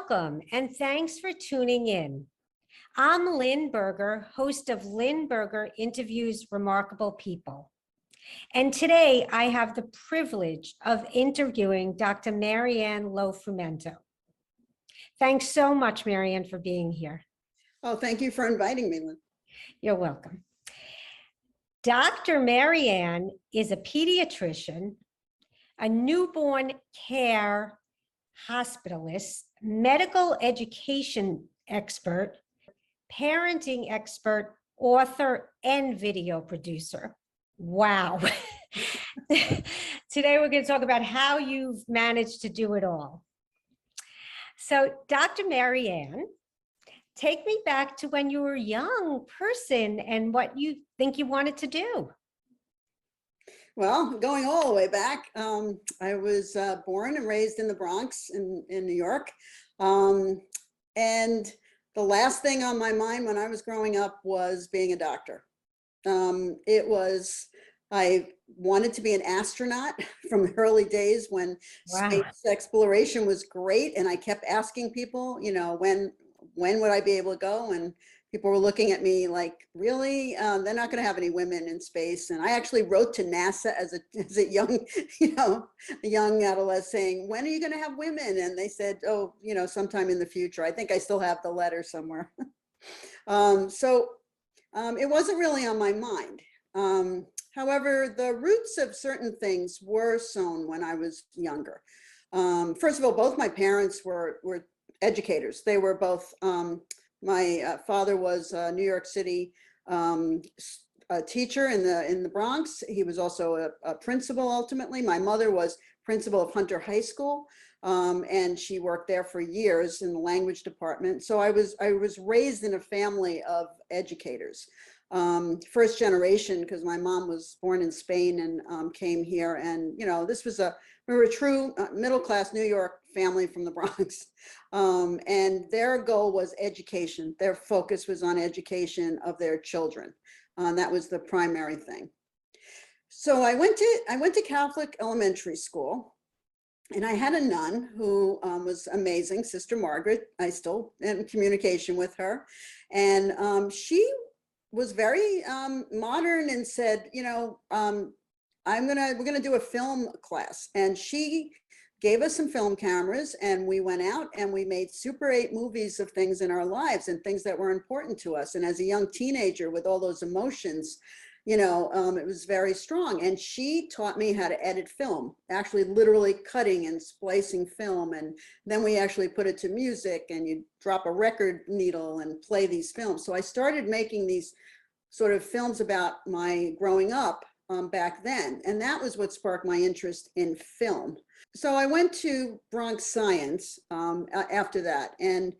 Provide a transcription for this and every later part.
Welcome and thanks for tuning in. I'm Lynn Berger, host of Lynn Berger Interviews Remarkable People. And today I have the privilege of interviewing Dr. Ann LoFrumento. Thanks so much, Ann, for being here. Oh, thank you for inviting me, Lynn. You're welcome. Dr. Ann is a pediatrician, a newborn care hospitalist, medical education expert, parenting expert, author, and video producer. Wow. Today we're going to talk about how you've managed to do it all. So Dr. Ann, take me back to when you were a young person and what you think you wanted to do. Well, going all the way back, I was born and raised in the Bronx in New York. And the last thing on my mind when I was growing up was being a doctor. I wanted to be an astronaut from the early days when space exploration was great. And I kept asking people, you know, when would I be able to go? And people were looking at me like, really? They're not going to have any women in space. And I actually wrote to NASA as a young, a young adolescent saying, when are you going to have women? And they said, oh, sometime in the future. I think I still have the letter somewhere. It wasn't really on my mind. However, the roots of certain things were sown when I was younger. First of all, both my parents were educators. They were both, my father was a New York City a teacher in the Bronx. He was also a principal ultimately. My mother was principal of Hunter High School, and she worked there for years in the language department. So I was raised in a family of educators. First generation, because my mom was born in Spain and came here, and we were a true middle-class New York family from the Bronx. And their goal was education. Their focus was on education of their children. That was the primary thing. So I went to Catholic elementary school, and I had a nun who was amazing, Sister Margaret. I still am in communication with her. And she was very modern and said, we're gonna do a film class. And she gave us some film cameras, and we went out and we made Super 8 movies of things in our lives and things that were important to us. And as a young teenager with all those emotions, it was very strong. And she taught me how to edit film, actually literally cutting and splicing film. And then we actually put it to music, and you drop a record needle and play these films. So I started making these sort of films about my growing up back then. And that was what sparked my interest in film. So I went to Bronx Science after that. And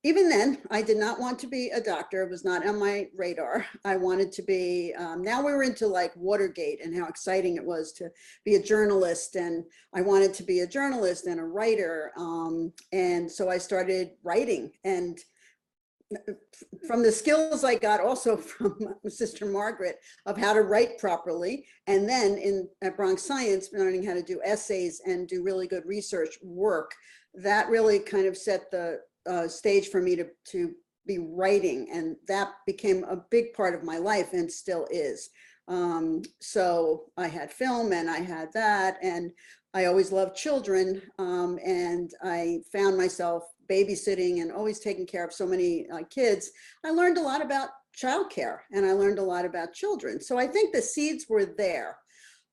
even then, I did not want to be a doctor. It was not on my radar. I wanted to be, now we were into like Watergate and how exciting it was to be a journalist. And I wanted to be a journalist and a writer. And so I started writing. And from the skills I got also from Sister Margaret of how to write properly, and then at Bronx Science, learning how to do essays and do really good research work, that really kind of set the stage for me to be writing, and that became a big part of my life and still is. So I had film and I had that, and I always loved children, and I found myself babysitting and always taking care of so many kids. I learned a lot about childcare, and I learned a lot about children. So I think the seeds were there,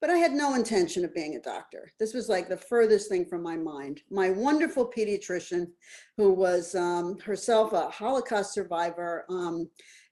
but I had no intention of being a doctor. This was like the furthest thing from my mind. My wonderful pediatrician, who was herself a Holocaust survivor,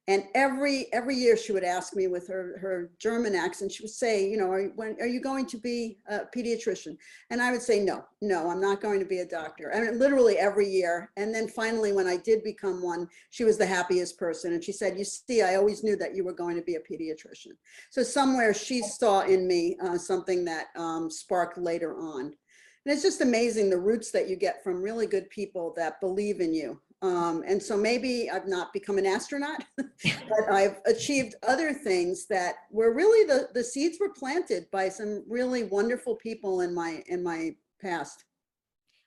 and every year she would ask me with her German accent, she would say, are you going to be a pediatrician? And I would say, no, I'm not going to be a doctor. I mean, literally every year. And then finally, when I did become one, she was the happiest person. And she said, you see, I always knew that you were going to be a pediatrician. So somewhere she saw in me something that sparked later on. And it's just amazing the roots that you get from really good people that believe in you. And so maybe I've not become an astronaut, but I've achieved other things that were really the seeds were planted by some really wonderful people in my past.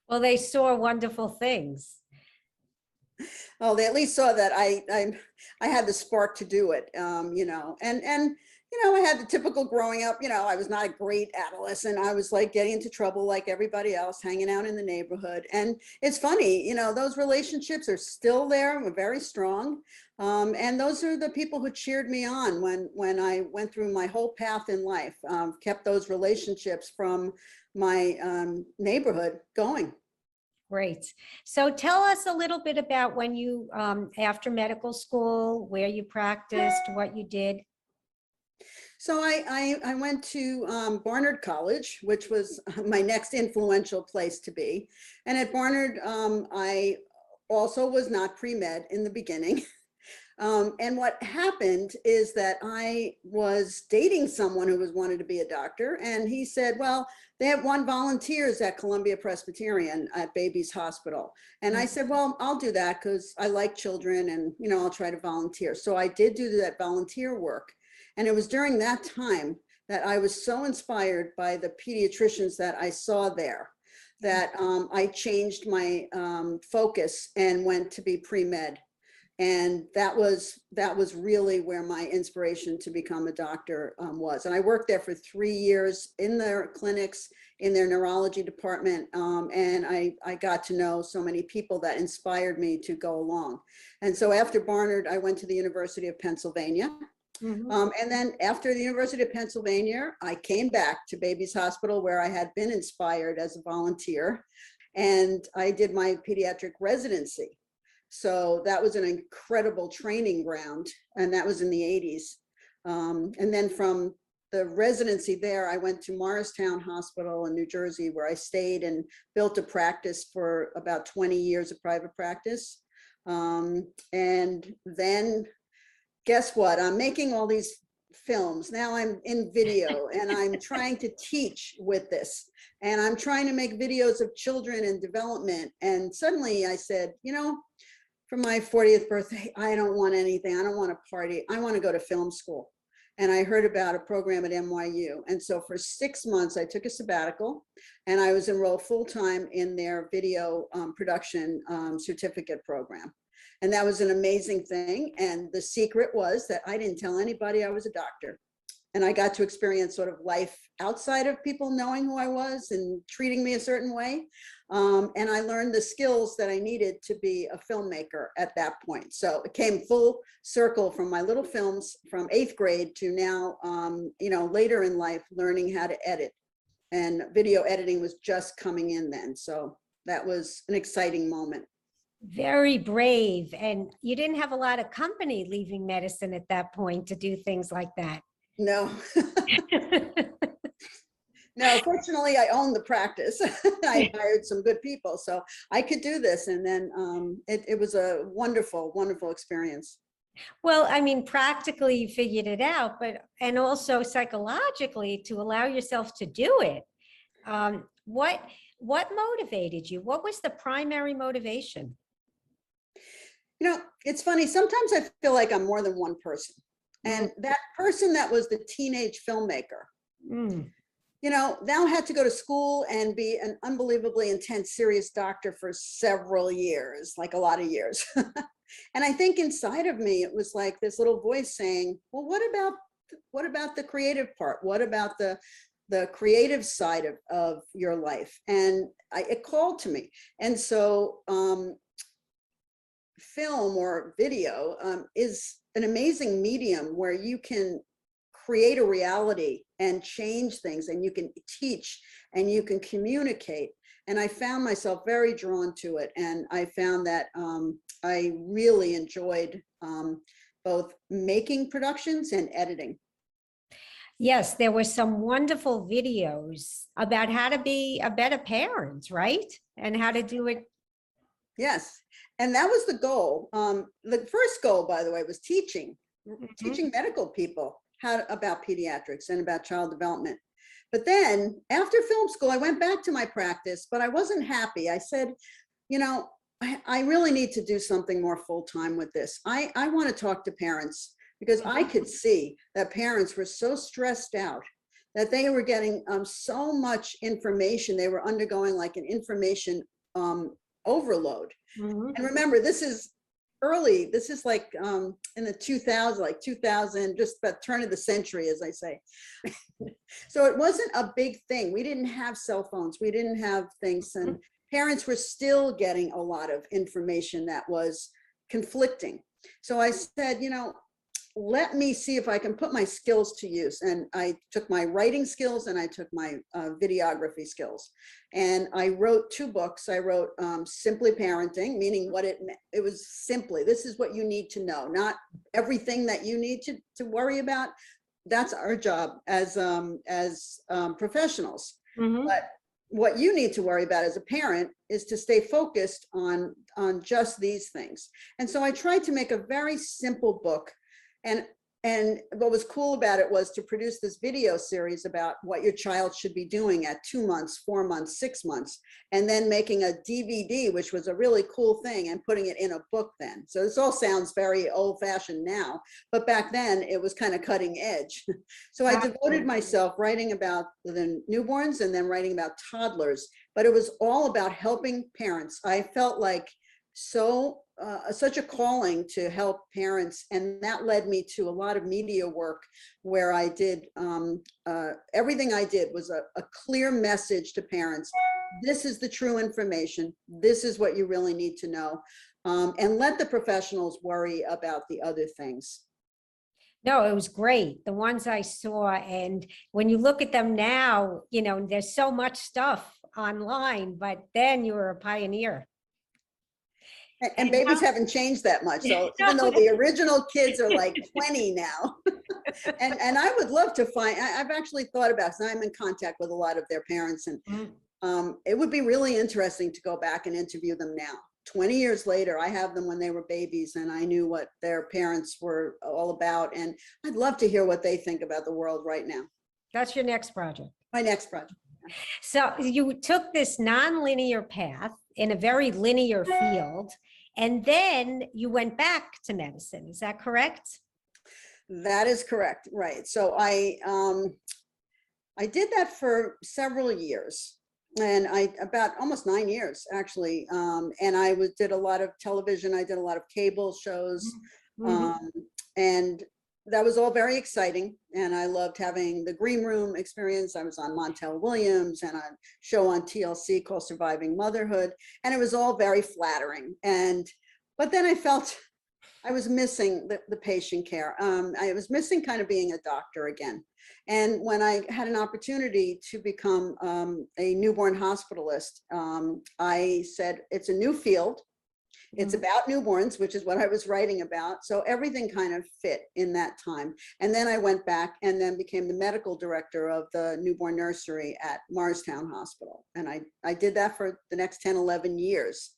Well, they saw wonderful things. Oh, they at least saw that I had the spark to do it, I had the typical growing up, I was not a great adolescent. I was like getting into trouble like everybody else, hanging out in the neighborhood. And it's funny, those relationships are still there, we're very strong. And those are the people who cheered me on when I went through my whole path in life, kept those relationships from my neighborhood going. Great. So tell us a little bit about when you, after medical school, where you practiced, what you did. So I went to Barnard College, which was my next influential place to be. And at Barnard, I also was not pre-med in the beginning. And what happened is that I was dating someone who wanted to be a doctor. And he said, well, they have one volunteers at Columbia Presbyterian at Baby's Hospital. And I said, well, I'll do that because I like children and, I'll try to volunteer. So I did do that volunteer work. And it was during that time that I was so inspired by the pediatricians that I saw there that I changed my focus and went to be pre-med. And that was really where my inspiration to become a doctor was. And I worked there for 3 years in their clinics, in their neurology department. And I got to know so many people that inspired me to go along. And so after Barnard, I went to the University of Pennsylvania. And then after the University of Pennsylvania, I came back to Baby's Hospital where I had been inspired as a volunteer. And I did my pediatric residency. So that was an incredible training ground, and that was in the 80s. And then from the residency there, I went to Morristown Hospital in New Jersey, where I stayed and built a practice for about 20 years of private practice. And then guess what? I'm making all these films. Now I'm in video and I'm trying to teach with this. And I'm trying to make videos of children and development. And suddenly I said, for my 40th birthday, I don't want anything. I don't want to party. I want to go to film school. And I heard about a program at NYU. And so for 6 months, I took a sabbatical and I was enrolled full-time in their video production certificate program. And that was an amazing thing. And the secret was that I didn't tell anybody I was a doctor. And I got to experience sort of life outside of people knowing who I was and treating me a certain way. And I learned the skills that I needed to be a filmmaker at that point. So it came full circle from my little films from 8th grade to now, later in life, learning how to edit. And video editing was just coming in then. So that was an exciting moment. Very brave. And you didn't have a lot of company leaving medicine at that point to do things like that. No. No, fortunately, I owned the practice. I hired some good people, so I could do this. And then it was a wonderful, wonderful experience. Well, I mean, practically you figured it out, and also psychologically to allow yourself to do it. What motivated you? What was the primary motivation? It's funny. Sometimes I feel like I'm more than one person. And that person that was the teenage filmmaker, now had to go to school and be an unbelievably intense, serious doctor for several years, like a lot of years. And I think inside of me, it was like this little voice saying, well, what about the creative part? What about the creative side of your life? And it called to me. And so film or video is an amazing medium where you can create a reality and change things, and you can teach and you can communicate. And I found myself very drawn to it. And I found that I really enjoyed both making productions and editing. Yes, there were some wonderful videos about how to be a better parent, right? And how to do it. Yes. And that was the goal. The first goal, by the way, was teaching medical people about pediatrics and about child development. But then after film school, I went back to my practice, but I wasn't happy. I said, I really need to do something more full-time with this. I want to talk to parents, because I could see that parents were so stressed out that they were getting so much information. They were undergoing like an information overload. Mhm. And remember, this is early. This is like in the 2000, like 2000, just about turn of the century, as I say. So it wasn't a big thing. We didn't have cell phones. We didn't have things. And parents were still getting a lot of information that was conflicting. So I said, you know, let me see if I can put my skills to use. And I took my writing skills and I took my videography skills. And I wrote 2 books. I wrote Simply Parenting, meaning what it meant. It was simply, this is what you need to know, not everything that you need to worry about. That's our job as professionals. Mhm. But what you need to worry about as a parent is to stay focused on just these things. And so I tried to make a very simple book. And what was cool about it was to produce this video series about what your child should be doing at 2 months, 4 months, 6 months, and then making a DVD, which was a really cool thing, and putting it in a book then. So this all sounds very old fashioned now, but back then it was kind of cutting edge. So I devoted myself writing about the newborns and then writing about toddlers, but it was all about helping parents. I felt like such a calling to help parents, and that led me to a lot of media work where I did everything I did was a clear message to parents. This is the true information. This is what you really need to know, and let the professionals worry about the other things. No, it was great. The ones I saw, and when you look at them now, you know, there's so much stuff online, but then you were a pioneer. And babies haven't changed that much. So even though the original kids are like 20 now, and I would love to find, I've actually thought about, so I'm in contact with a lot of their parents, and it would be really interesting to go back and interview them now. 20 years later, I have them when they were babies, and I knew what their parents were all about. And I'd love to hear what they think about the world right now. That's your next project. My next project. So you took this non-linear path in a very linear field, and then you went back to medicine. Is that correct? That is correct. Right. So I did that for several years, and about almost 9 years actually. And I did a lot of television. I did a lot of cable shows, and that was all very exciting. And I loved having the green room experience. I was on Montel Williams and a show on TLC called Surviving Motherhood. And it was all very flattering. But then I felt I was missing the patient care. I was missing kind of being a doctor again. And when I had an opportunity to become a newborn hospitalist, I said, it's a new field. It's about newborns, which is what I was writing about. So everything kind of fit in that time. And then I went back and then became the medical director of the newborn nursery at Morristown Hospital. And I did that for the next 10, 11 years.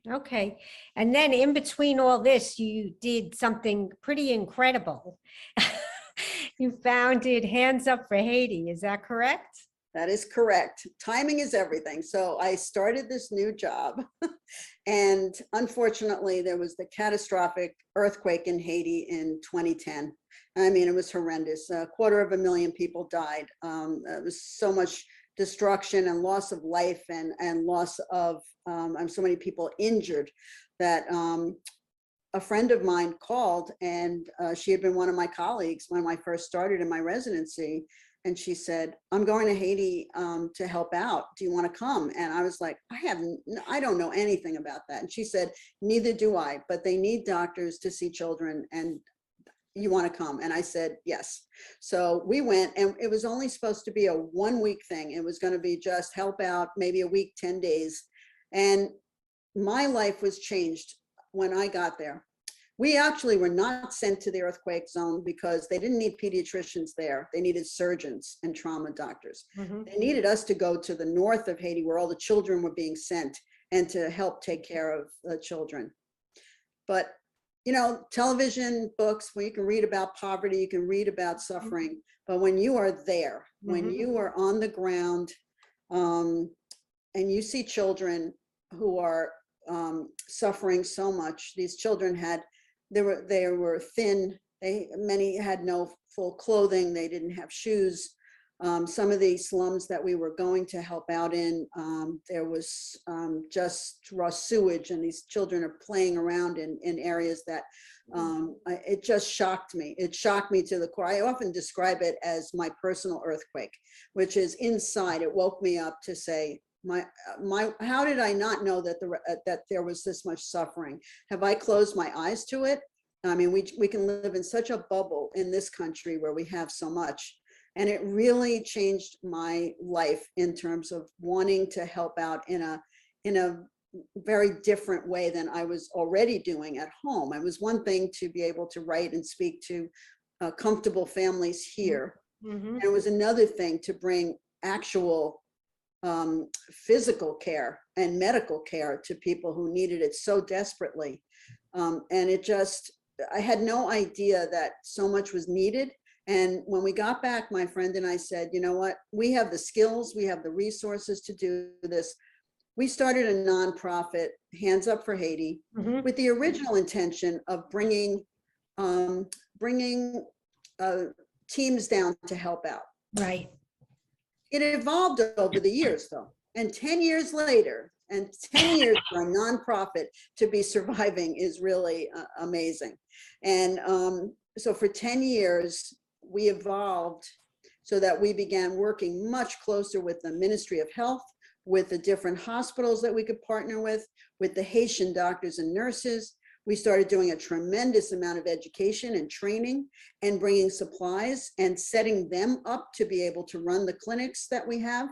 Okay. And then in between all this, you did something pretty incredible. You founded Hands Up for Haiti. Is that correct? That is correct. Timing is everything. So I started this new job, and unfortunately there was the catastrophic earthquake in Haiti in 2010. I mean, it was horrendous. 250,000 people died. It was so much destruction and loss of life, and loss of so many people injured that a friend of mine called, and she had been one of my colleagues when I first started in my residency. And she said, I'm going to Haiti to help out. Do you want to come? And I was like, I don't know anything about that. And she said, neither do I, but they need doctors to see children, and you want to come? And I said, yes. So we went, and it was only supposed to be a 1-week thing. It was going to be just help out, maybe a week, 10 days. And my life was changed when I got there. We actually were not sent to the earthquake zone because they didn't need pediatricians there. They needed surgeons and trauma doctors. They needed us to go to the north of Haiti where all the children were being sent, and to help take care of the children. But, you know, television, books, where you can read about poverty, you can read about suffering. But when you are there, when you are on the ground, and you see children who are suffering so much, these children they were thin. Many had no full clothing. They didn't have shoes. Some of the slums that we were going to help out in, there was just raw sewage, and these children are playing around in areas that it just shocked me. It shocked me to the core. I often describe it as my personal earthquake, which is inside. It woke me up to say, how did I not know that that there was this much suffering? Have I closed my eyes to it? I mean, we can live in such a bubble in this country where we have so much. And it really changed my life in terms of wanting to help out in a very different way than I was already doing at home. It was one thing to be able to write and speak to comfortable families here. Mm-hmm. And it was another thing to bring actual physical care and medical care to people who needed it so desperately. And it just, I had no idea that so much was needed. And when we got back, my friend and I said, you know what, we have the skills, we have the resources to do this. We started a nonprofit, Hands Up for Haiti, Mm-hmm. with the original intention of bringing teams down to help out. Right. It evolved over the years, though. And 10 years later, and 10 years for a nonprofit to be surviving is really amazing. And so for 10 years, we evolved so that we began working much closer with the Ministry of Health, with the different hospitals that we could partner with the Haitian doctors and nurses. We started doing a tremendous amount of education and training and bringing supplies and setting them up to be able to run the clinics that we have.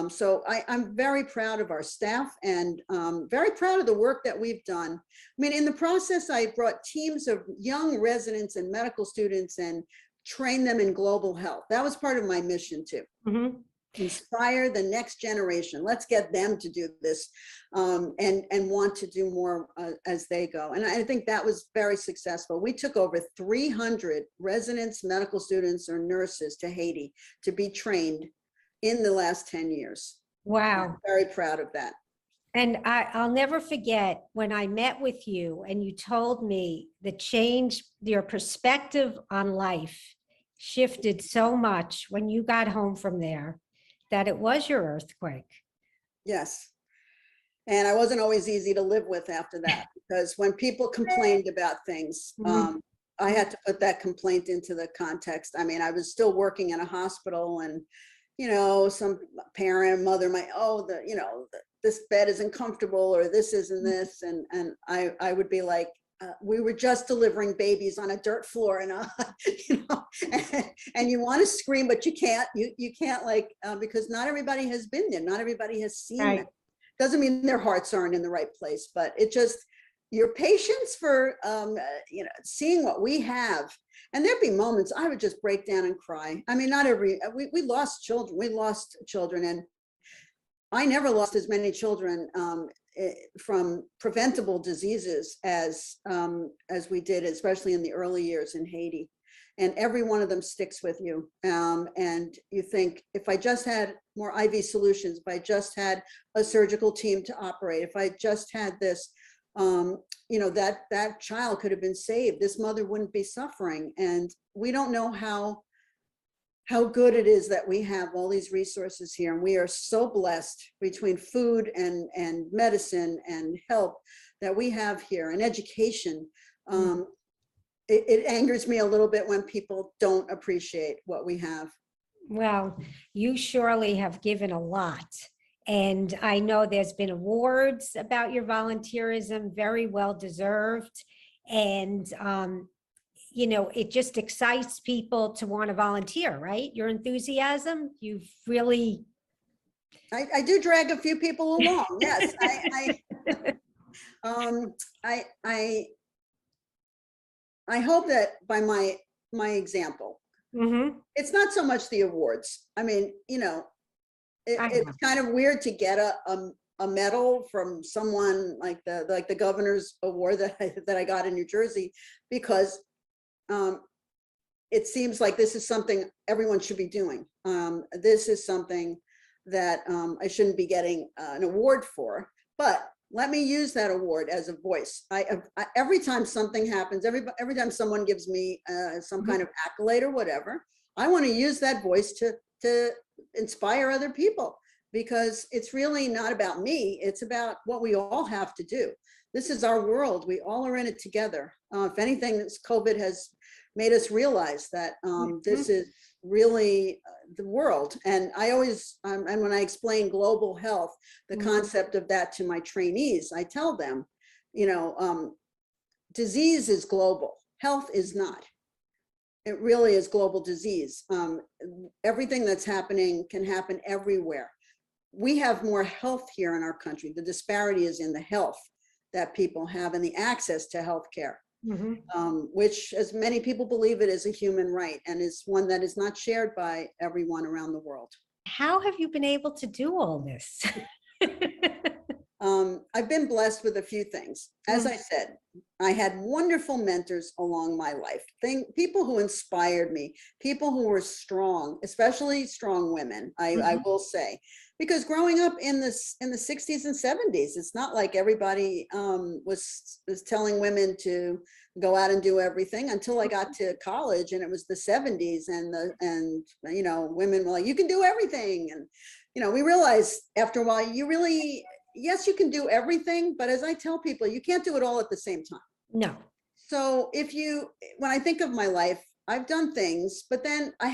So I'm very proud of our staff and very proud of the work that we've done. I mean, in the process, I brought teams of young residents and medical students and trained them in global health. That was part of my mission too. Mm-hmm. Inspire the next generation. Let's get them to do this and want to do more as they go. And I think that was very successful. We took over 300 residents, medical students, or nurses to Haiti to be trained in the last 10 years. Wow. I'm very proud of that. And I'll never forget when I met with you and you told me the change, your perspective on life shifted so much when you got home from there, that it was your earthquake. Yes. And I wasn't always easy to live with after that, because when people complained about things, I had to put that complaint into the context. I mean, I was still working in a hospital, and, you know, some parent, mother might, this bed isn't comfortable, or this isn't this. And I would be like, we were just delivering babies on a dirt floor, and and you want to scream, but you can't. You can't, like, because not everybody has been there. Not everybody has seen it. Doesn't mean their hearts aren't in the right place, but it just, your patience for seeing what we have. And there'd be moments I would just break down and cry. I mean, we lost children. We lost children, and I never lost as many children from preventable diseases as we did, especially in the early years in Haiti. And every one of them sticks with you. And you think, if I just had more IV solutions, if I just had a surgical team to operate, if I just had this, that child could have been saved. This mother wouldn't be suffering. And we don't know how good it is that we have all these resources here. And we are so blessed between food and medicine and help that we have here, and education. It angers me a little bit when people don't appreciate what we have. Well, you surely have given a lot. And I know there's been awards about your volunteerism, very well deserved. And, it just excites people to want to volunteer, right? Your enthusiasm, you've really. I do drag a few people along. Yes. I hope that by my example, it's not so much the awards. I mean, it's kind of weird to get a medal from someone like the governor's award that I got in New Jersey, because it seems like this is something everyone should be doing. This is something that I shouldn't be getting an award for, but let me use that award as a voice. Every time something happens, every time someone gives me some kind of accolade or whatever, I want to use that voice to to inspire other people, because it's really not about me. It's about what we all have to do. This is our world. We all are in it together. If anything, this COVID has made us realize that this is really the world. And I always, and when I explain global health, the concept of that to my trainees, I tell them, disease is global, health is not. It really is global disease. Everything that's happening can happen everywhere. We have more health here in our country. The disparity is in the health that people have and the access to health care, which, as many people believe, it is a human right, and is one that is not shared by everyone around the world. How have you been able to do all this? I've been blessed with a few things. As I said, I had wonderful mentors along my life, people who inspired me, people who were strong, especially strong women, I will say, because growing up in the 60s and 70s, it's not like everybody was telling women to go out and do everything, until I got to college, and it was the 70s, and women were like, you can do everything. And we realized after a while, yes, you can do everything, but as I tell people, you can't do it all at the same time. No. So when I think of my life, I've done things, but then I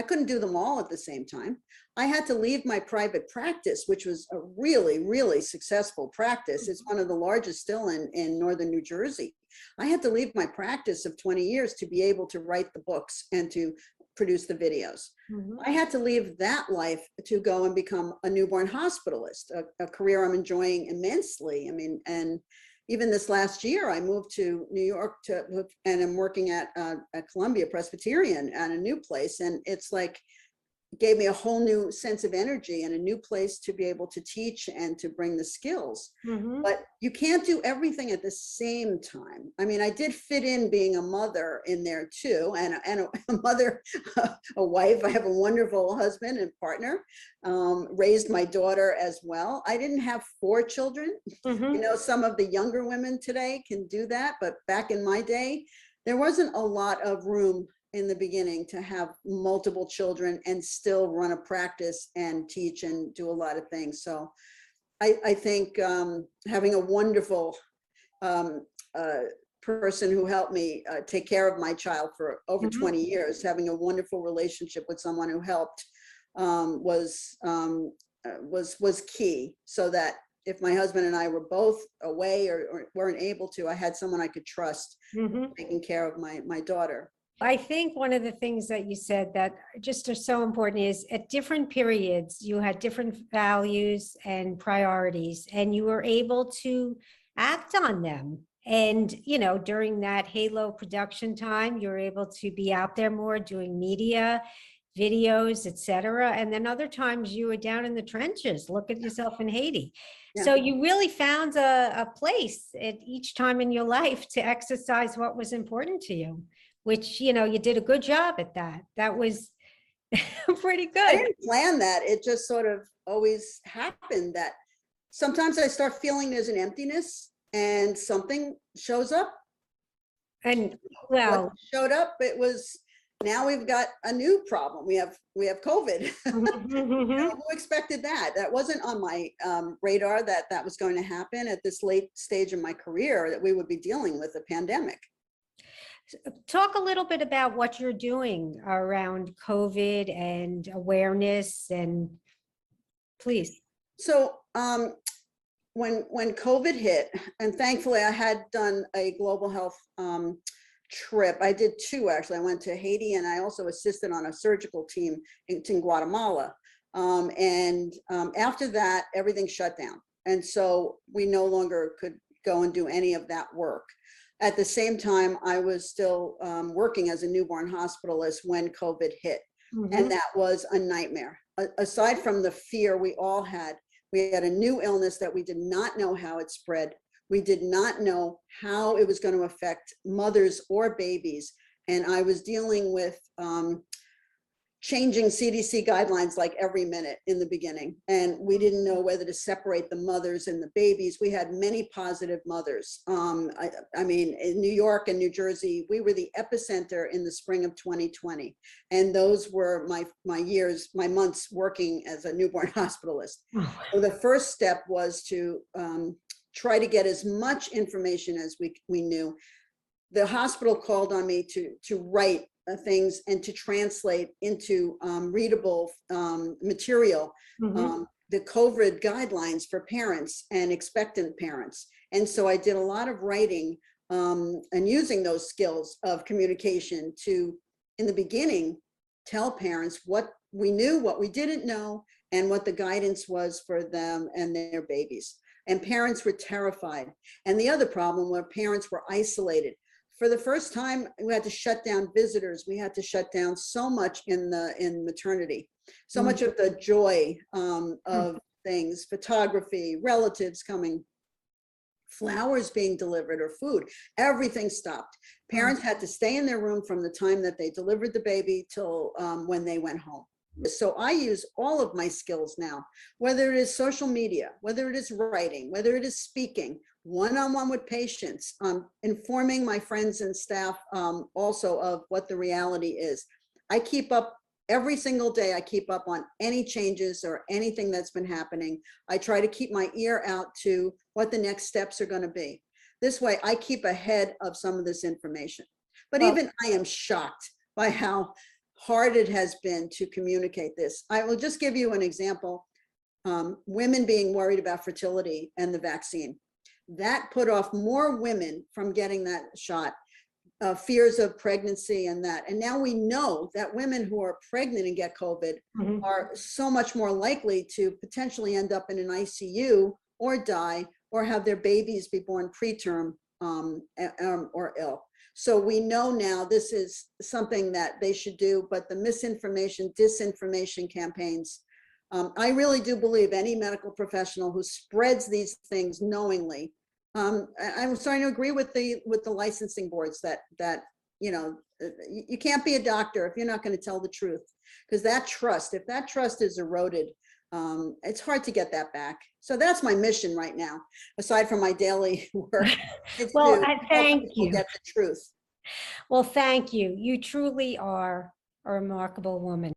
couldn't do them all at the same time. I had to leave my private practice, which was a really, really successful practice. It's one of the largest still in northern New Jersey. I had to leave my practice of 20 years to be able to write the books and to produce the videos. I had to leave that life to go and become a newborn hospitalist, a career I'm enjoying immensely. I mean, and even this last year, I moved to New York and I'm working at Columbia Presbyterian at a new place. And it's like, gave me a whole new sense of energy and a new place to be able to teach and to bring the skills. But you can't do everything at the same time. I mean, I did fit in being a mother in there too, and a mother, a wife. I have a wonderful husband and partner, raised my daughter as well. I didn't have 4 children. Some of the younger women today can do that, but back in my day, there wasn't a lot of room in the beginning to have multiple children and still run a practice and teach and do a lot of things. So I think having a wonderful person who helped me take care of my child for over 20 years, having a wonderful relationship with someone who helped was key, so that if my husband and I were both away or weren't able to, I had someone I could trust taking care of my daughter. I think one of the things that you said that just are so important is at different periods, you had different values and priorities, and you were able to act on them. And, during that Halo production time, you're able to be out there more doing media, videos, etc. And then other times you were down in the trenches. Look at yourself in Haiti. Yeah. So you really found a place at each time in your life to exercise what was important to you, which, you did a good job at that. That was pretty good. I didn't plan that. It just sort of always happened that sometimes I start feeling there's an emptiness and something shows up. And what showed up, it was, now we've got a new problem. We have COVID. Who expected that? That wasn't on my radar that was going to happen at this late stage in my career, that we would be dealing with a pandemic. Talk a little bit about what you're doing around COVID and awareness, and please. So when COVID hit, and thankfully I had done a global health trip. I did 2 actually. I went to Haiti, and I also assisted on a surgical team in Guatemala. After that, everything shut down. And so we no longer could go and do any of that work. At the same time, I was still working as a newborn hospitalist when COVID hit. And that was a nightmare. Aside from the fear we all had, we had a new illness that we did not know how it spread. We did not know how it was going to affect mothers or babies. And I was dealing with changing CDC guidelines like every minute in the beginning. And we didn't know whether to separate the mothers and the babies. We had many positive mothers. I mean, in New York and New Jersey, we were the epicenter in the spring of 2020. And those were my months working as a newborn hospitalist. So the first step was to try to get as much information as we knew. The hospital called on me to write things and to translate into readable material, the COVID guidelines for parents and expectant parents. And so I did a lot of writing and using those skills of communication to, in the beginning, tell parents what we knew, what we didn't know, and what the guidance was for them and their babies. And parents were terrified. And the other problem were parents were isolated. For the first time, we had to shut down visitors. We had to shut down so much in maternity, so much of the joy of things, photography, relatives coming, flowers being delivered, or food. Everything stopped. Parents had to stay in their room from the time that they delivered the baby till when they went home. So I use all of my skills now, whether it is social media, whether it is writing, whether it is speaking, one-on-one with patients, informing my friends and staff also of what the reality is. I keep up every single day. I keep up on any changes or anything that's been happening. I try to keep my ear out to what the next steps are going to be. This way, I keep ahead of some of this information. But even I am shocked by how hard it has been to communicate this. I will just give you an example. Women being worried about fertility and the vaccine. That put off more women from getting that shot, fears of pregnancy and that. And now we know that women who are pregnant and get COVID are so much more likely to potentially end up in an ICU or die or have their babies be born preterm or ill. So we know now this is something that they should do, but the misinformation, disinformation campaigns, I really do believe any medical professional who spreads these things knowingly. I'm starting to agree with the licensing boards that you know, you can't be a doctor if you're not going to tell the truth, because that trust, if that trust is eroded, it's hard to get that back. So that's my mission right now, aside from my daily work. Well, thank you. Get the truth. Well, thank you. You truly are a remarkable woman.